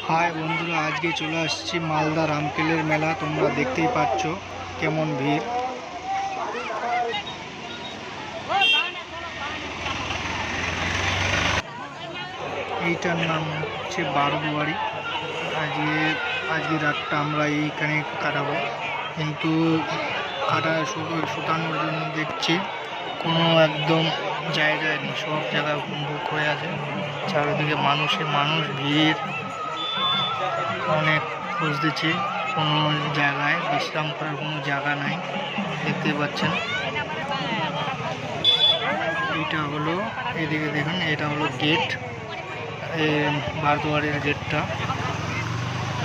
High বন্ধুরা, আজকে চলে আসছি মালদা রামকেলের মেলা। তোমরা দেখতেই পাচ্ছ কেমন ভিড়। এইটার নাম হচ্ছে বারোদুয়ারি। আজকে রাতটা আমরা এইখানে কাটাবো, কিন্তু সুতানোর জন্য দেখছি কোনো একদম জায়গায় নেই, সব জায়গায় বুক হয়ে আছে। চারিদিকে মানুষ ভিড়, অনেক খুঁজতেছি, কোনো জায়গায় বিশ্রাম করার কোনো জায়গা নাই। দেখতে পাচ্ছেন এইটা হলো, এদিকে দেখুন, এটা হলো গেট, বারোদুয়ারির গেটটা।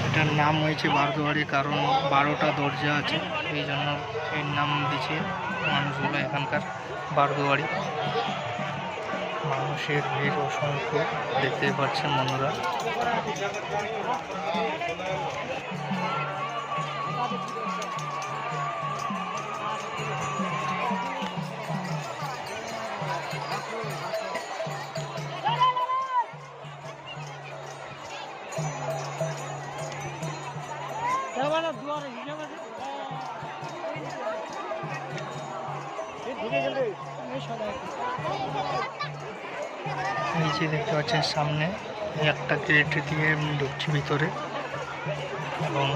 এটার নাম হয়েছে বারোদুয়ারি কারণ 12টা দরজা আছে, এই জন্য এর নাম দিয়েছে মানুষগুলো এখানকার বারোদুয়ারি। মানুষের ভিড় অসংখ্য, দেখতে পাচ্ছেন বন্ধুরা। এই যে দেখতে পাচ্ছেন সামনে একটা গেট দিয়ে ঢুকছি ভিতরে, এবং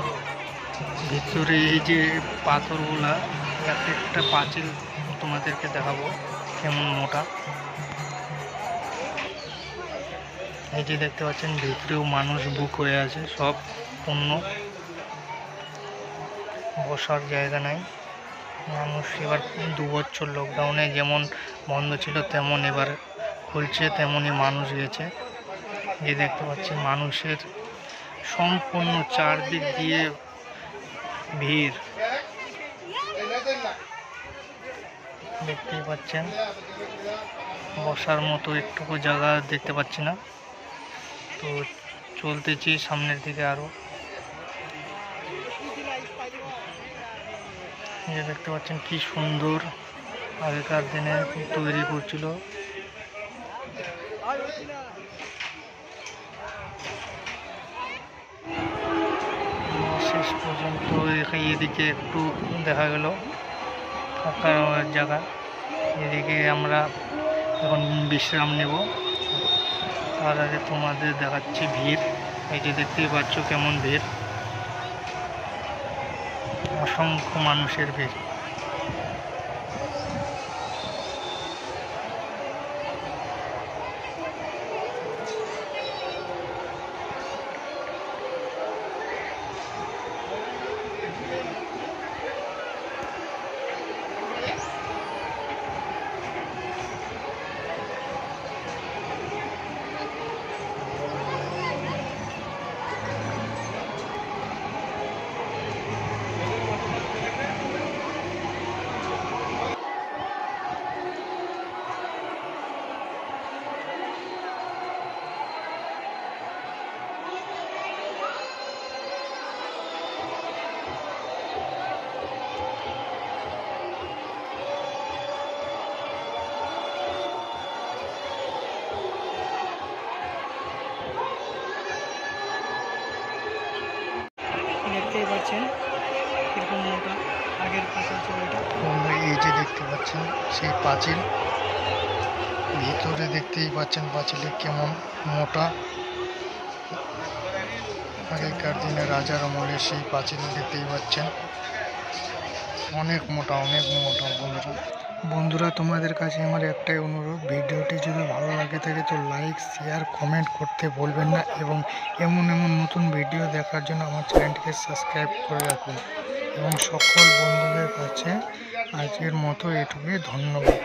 ভিতরে এই যে পাথরগুলা, একটা পাঁচিল তোমাদেরকে দেখাবো কেমন মোটা। এই যে দেখতে পাচ্ছেন ভিতরেও মানুষ বুক হয়ে আছে, সব পূর্ণ, বসার জায়গা নাই। মানুষ এবার 2 বছর লকডাউনে যেমন বন্ধ ছিল তেমন এবার খুলছে, তেমনই মানুষ গেছে। এই দেখতে পাচ্ছি মানুষের সম্পূর্ণ চারদিক দিয়ে ভিড়, দেখতেই পাচ্ছেন। বসার মতো একটুকু জায়গা দেখতে পাচ্ছি না, তো চলতেছি সামনের দিকে আরো। এই দেখতে পাচ্ছেন কি সুন্দর আগেকার দিনে তৈরি করছিল। শেষ পর্যন্ত এদিকে একটু দেখা গেল ফাঁকা জায়গা, এদিকে আমরা এখন বিশ্রাম নেব। তার আগে তোমাদের দেখাচ্ছি ভিড়। এই যে দেখতেই পাচ্ছ কেমন ভিড়, অসংখ্য মানুষের ভিড়। দেখতেই পাচ্ছেন কিরকম মোটা, আগের পাঁচিল ছিল এটা। এই যে দেখতে পাচ্ছেন সেই পাঁচিল, ভিতরে দেখতেই পাচ্ছেন পাঁচিলে কেমন মোটা। আগেকার দিনে রাজার আমলে সেই পাঁচিল দেখতেই পাচ্ছেন, অনেক মোটা বন্ধুরা তোমাদের কাছে আমার একটাই অনুরোধ, ভিডিওটি যদি ভালো লাগে থাকে তো লাইক, শেয়ার, কমেন্ট করতে বলবেন না, এবং এমন নতুন ভিডিও দেখার জন্য আমার চ্যানেলটিকে সাবস্ক্রাইব করে রাখুন। এবং সকল বন্ধুদের কাছে আজকের মতো এটুকুই, ধন্যবাদ।